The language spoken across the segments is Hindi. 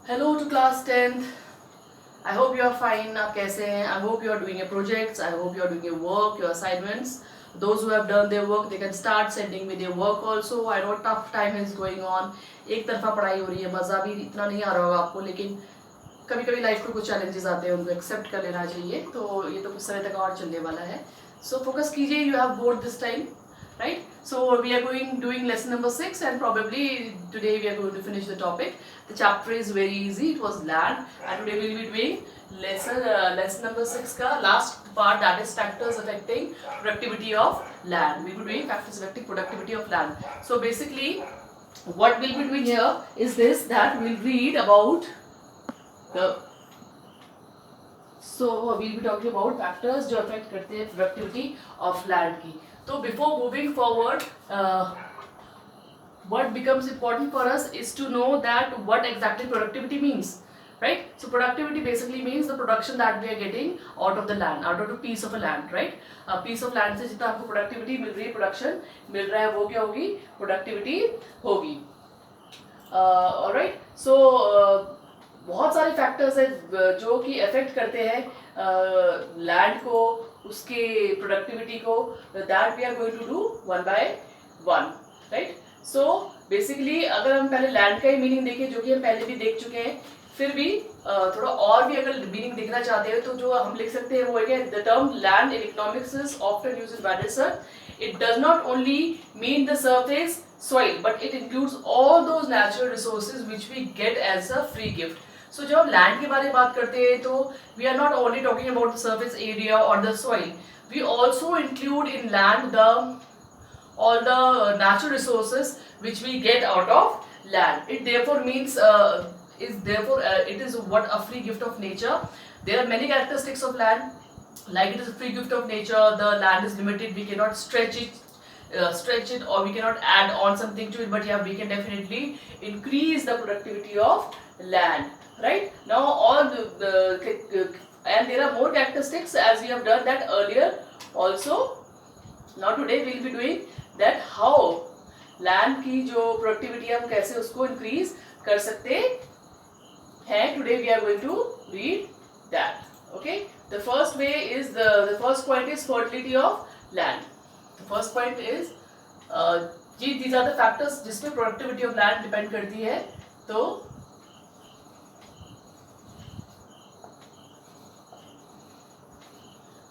Hello to class 10th. I hope you are fine. आप कैसे हैं? I hope you are doing your projects. I hope you are doing your work, your assignments. Those who have done their work, they can start sending me their work also. I know tough time is going on. एक तरफा पढ़ाई हो रही है, मज़ा भी इतना नहीं आ रहा होगा आपको, लेकिन कभी कभी लाइफ में कुछ चैलेंजेस आते हैं, उनको एक्सेप्ट कर लेना चाहिए. तो ये तो कुछ समय तक और चलने वाला है. सो फोकस कीजिए. You have board this time, right? So we are doing lesson number 6, and probably today we are going to finish the topic. The chapter is very easy. It was land, and today we will be doing lesson number 6 ka last part, that is factors affecting productivity of land. We will be doing factors affecting productivity of land. So basically what we'll be doing here is this, that we'll read about the we'll be talking about factors जो affect करते हैं productivity of land की. So before moving forward, what becomes important for us is to know that what exactly productivity means, right? So productivity basically means the production that we are getting out of the land, out of a piece of a land, right? A piece of land से जितना आपको productivity मिल रही है, production मिल रहा है, वो क्या होगी? Productivity होगी. Alright. So बहुत सारे फैक्टर्स हैं जो कि अफेक्ट करते हैं लैंड को, उसके प्रोडक्टिविटी को. That we are going to do one by one, right? So basically अगर हम पहले लैंड का ही मीनिंग देखें, जो कि हम पहले भी देख चुके हैं, फिर भी थोड़ा और भी अगर मीनिंग देखना चाहते हैं तो जो हम लिख सकते हैं वो है the term land in economics is often used in wider sense. It does not only mean the surface soil, but it includes all those natural resources which we get as a free gift. So जब हम लैंड के बारे में बात करते हैं तो we are not only talking about the surface area or the soil. We also include in land all the natural resources which we get out of land. It therefore means it is what a free gift of nature. There are many characteristics of land. Like it is a free gift of nature, the land is limited, we cannot stretch it or we cannot add on something to it, but yeah, we can definitely increase the productivity of land, right? Now all and there are more characteristics as we have done that earlier also. Now today we will be doing that how land की जो productivity हम कैसे उसको increase कर सकते हैं. Today we are going to read that. Okay, the first way is the first point is fertility of land. The first point is these are the factors जिसपे productivity of land depend करती है. तो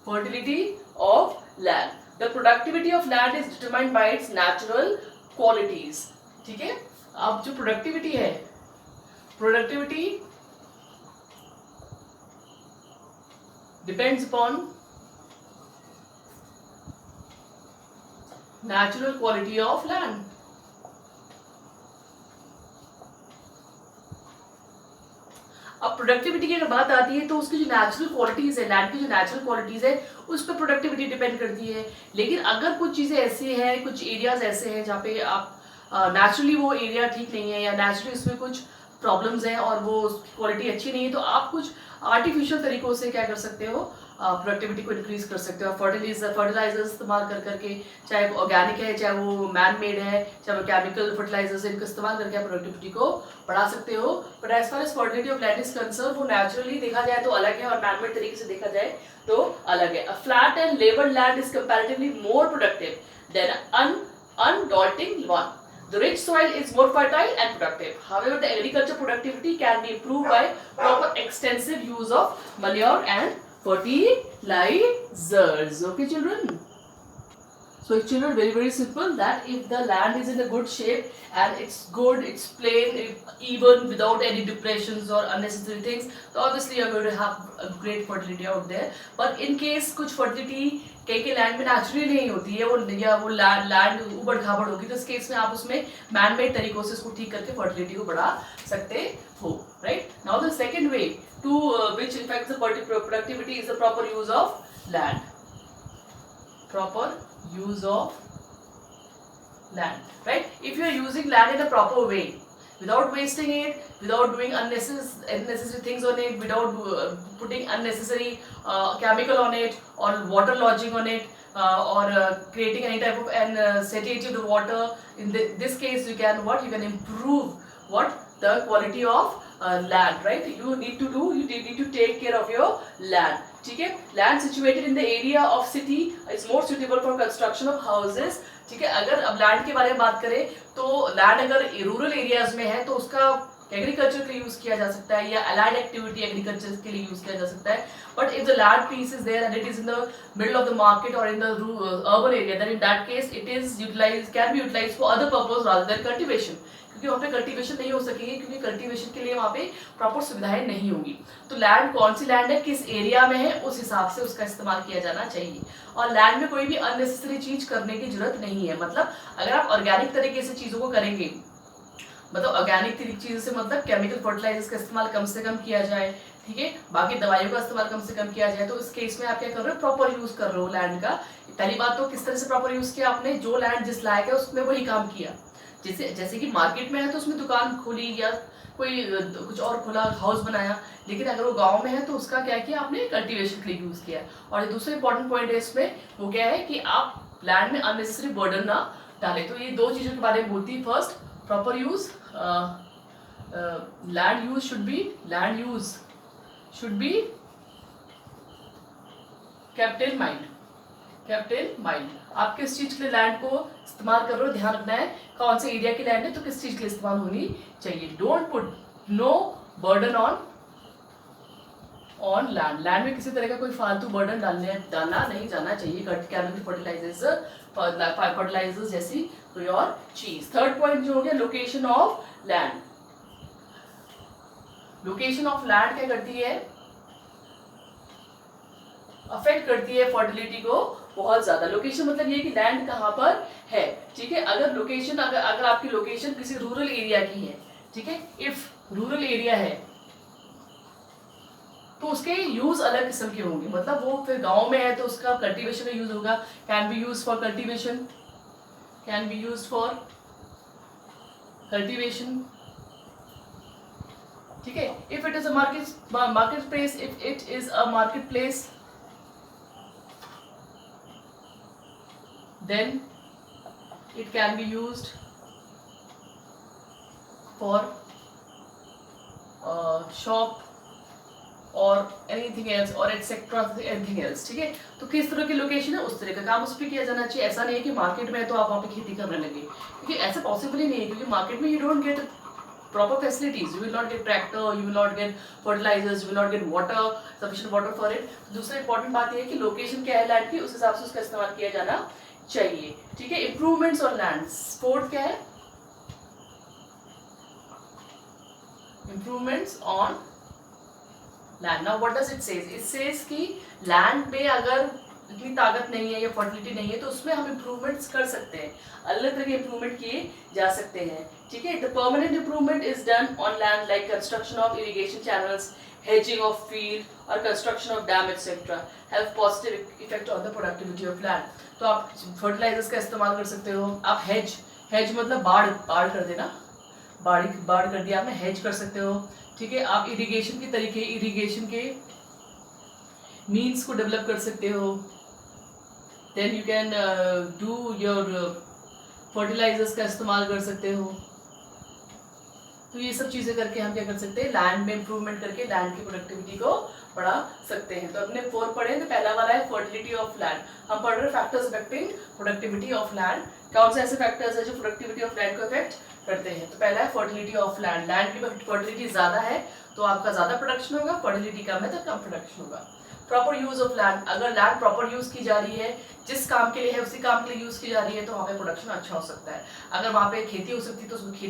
fertility of land. The productivity of land is determined by its natural qualities. ठीक है, अब जो productivity है, productivity depends upon natural quality of land. अब प्रोडक्टिविटी की अगर बात आती है तो उसकी जो नेचुरल क्वालिटीज है, लैंड की जो नेचुरल क्वालिटीज है, उस पर प्रोडक्टिविटी डिपेंड करती है. लेकिन अगर कुछ चीज़ें ऐसी हैं, कुछ एरियाज ऐसे हैं जहाँ पे आप नेचुरली वो एरिया ठीक नहीं है या नेचुरली उसमें कुछ प्रॉब्लम्स हैं और वो क्वालिटी अच्छी नहीं है, तो आप कुछ आर्टिफिशियल तरीकों से क्या कर सकते हो, प्रोडक्टिविटी को इंक्रीज कर सकते हो. फर्टिलाइजर्स इस्तेमाल कर करके, चाहे वो ऑर्गेनिक है, चाहे वो मैन मेड है, चाहे वो केमिकल फर्टिलाइजर्स है, इनका इस्तेमाल करके आप प्रोडक्टिविटी को बढ़ा सकते हो. But as far as fertility of land is concern, वो नेचुरली देखा जाए तो अलग है और मैन मेड तरीके से देखा जाए तो अलग है. A flat and levelled land is comparatively more productive than undulating one. The rich soil is more fertile and productive. However, the agriculture productivity can be improved by proper extensive use of manure and fertilizers. Okay, children? So children, very very simple, that if the land is in a good shape and it's good, it's plain, even without any depressions or unnecessary things, so obviously you're going to have a great fertility out there. But in case कुछ fertility कई लैंड में नेचुरली नहीं होती है, वो लैंड उबड़ खाबड़ होगी, तो इस केस में आप उसमें मैन मेड तरीकों से उसको ठीक करके फर्टिलिटी को बढ़ा सकते हो, right? Now the second way to which effects the productivity is the proper use of land. Proper use of land, right? If you are using land in a proper way, without wasting it, without doing unnecessary things on it, without putting unnecessary chemical on it or water lodging on it, or creating any type of satiety of the water, in this case you can improve the quality of land, right? You need to take care of your land, ठीक है? Land situated in the area of city is more suitable for construction of houses, ठीक है? अगर अब लैंड के बारे में बात करें तो लैंड अगर रूरल एरियाज में है तो उसका एग्रीकल्चर के लिए यूज किया जा सकता है या अलाइड एक्टिविटी एग्रीकल्चर के लिए यूज किया जा सकता है. But if the land piece is there and it is in the middle of the market और in the urban area, then in that case it is utilize can be utilize for other purpose rather than cultivation, क्योंकि वहाँ पे कल्टीवेशन नहीं हो सकेगी, क्योंकि कल्टीवेशन के लिए वहाँ पे प्रॉपर सुविधाएं नहीं होंगी. तो लैंड कौन सी लैंड है, किस एरिया में है, उस हिसाब से उसका इस्तेमाल किया जाना चाहिए. और लैंड में कोई भी अननेसेसरी चीज करने की जरूरत नहीं है. मतलब अगर आप ऑर्गेनिक तरीके से चीजों को करेंगे, मतलब ऑर्गेनिक चीज से मतलब केमिकल फर्टिलाइजर्स का इस्तेमाल कम से कम किया जाए, ठीक है, बाकी दवाइयों का इस्तेमाल कम से कम किया जाए, तो इस केस में आप क्या कर रहे हो, प्रॉपर यूज कर रहे हो लैंड का. पहली बात तो किस तरह से प्रॉपर यूज किया आपने, जो लैंड जिस लायक है उसमें वही काम किया. जैसे कि मार्केट में है तो उसमें दुकान खोली या कोई कुछ और खुला हाउस बनाया, लेकिन अगर वो गांव में है तो उसका क्या किया आपने, कल्टीवेशन के लिए यूज किया. और दूसरा इंपॉर्टेंट पॉइंट है इसमें, वो क्या है कि आप लैंड में अननेसेसरी बर्डन ना डालें. तो ये दो चीजों के बारे में बोलती है. First, proper use, land use should be kept in mind. आप किस चीज के लिए लैंड को इस्तेमाल कर रहे हो, ध्यान रखना है. कौन से एरिया की लैंड है तो किस चीज के लिए इस्तेमाल होनी चाहिए. Don't put no burden on land में किसी तरह का कोई फालतू बर्डन डालना नहीं जाना चाहिए. केमिकल फर्टिलाइजर्स जैसी कोई और चीज. थर्ड पॉइंट जो हो गया, location of land. Location of land क्या करती है, अफेक्ट करती है फर्टिलिटी को बहुत ज्यादा. लोकेशन मतलब ये कि लैंड कहाँ पर है, ठीक है? अगर लोकेशन अगर आपकी लोकेशन किसी रूरल एरिया की है, ठीक है, इफ रूरल एरिया है तो उसके यूज अलग किस्म के होंगे. मतलब वो फिर गांव में है तो उसका कल्टीवेशन में यूज होगा. Can be use for cultivation, ठीक है. If it is a market place, then it can be used for shop or anything else or etc anything else, ठीक है? तो किस तरह की लोकेशन है उस तरह का काम उस पर किया जाना चाहिए. ऐसा नहीं है कि मार्केट में है तो आप वहाँ पे खेती करने लगे, क्योंकि ऐसा पॉसिबल ही नहीं है. क्योंकि मार्केट में you don't get proper facilities, you will not get tractor, you will not get fertilizers, you will not get water, sufficient water for it. दूसरा इंपॉर्टेंट बात यह है कि लोकेशन क्या है लैंड की, उस हिसाब से उसका इस्तेमाल किया जाना चाहिए, ठीक है? Improvements on land. फोर्थ क्या है, improvements on land. Now what does it says, it says कि लैंड में अगर इतनी ताकत नहीं है या फर्टिलिटी नहीं है तो उसमें हम इम्प्रूवमेंट्स कर सकते हैं. अलग तरह के इम्प्रूवमेंट किए जा सकते हैं, ठीक है? The permanent improvement is done on land like construction of irrigation channels, hedging of field or construction of dam etc. have positive effect on the productivity of land. तो आप फर्टिलाइजर्स का इस्तेमाल कर सकते हो. आप हेज मतलब बाढ़ कर देना, बाढ़ कर दिया आपने, हेज कर सकते हो, ठीक है? आप इरिगेशन के तरीके, इरिगेशन के मीन्स को डेवलप कर सकते हो. Then you can do your fertilisers का इस्तेमाल कर सकते हो. तो ये सब चीज़ें करके हम क्या कर सकते हैं, लैंड में इंप्रूवमेंट करके लैंड की प्रोडक्टिविटी को बढ़ा सकते हैं. तो अपने 4 पढ़े, तो पहला वाला है फर्टिलिटी ऑफ लैंड. हम पढ़ रहे factors affecting productivity of land. कौन से ऐसे फैक्टर्स हैं जो प्रोडक्टिविटी ऑफ लैंड को अफेक्ट करते हैं? तो पहला है फर्टिलिटी ऑफ लैंड. लैंड की फर्टिलिटी ज़्यादा है तो आपका ज़्यादा प्रोडक्शन होगा, फर्टिलिटी कम है तो कम प्रोडक्शन होगा. प्रॉपर यूज ऑफ लैंड, अगर लैंड प्रॉपर यूज की जा रही है, जिस काम के लिए है उसी काम के लिए यूज की जा रही है, तो वहाँ पे प्रोडक्शन अच्छा हो सकता है. अगर वहाँ पे खेती हो सकती है तो उसमें खेती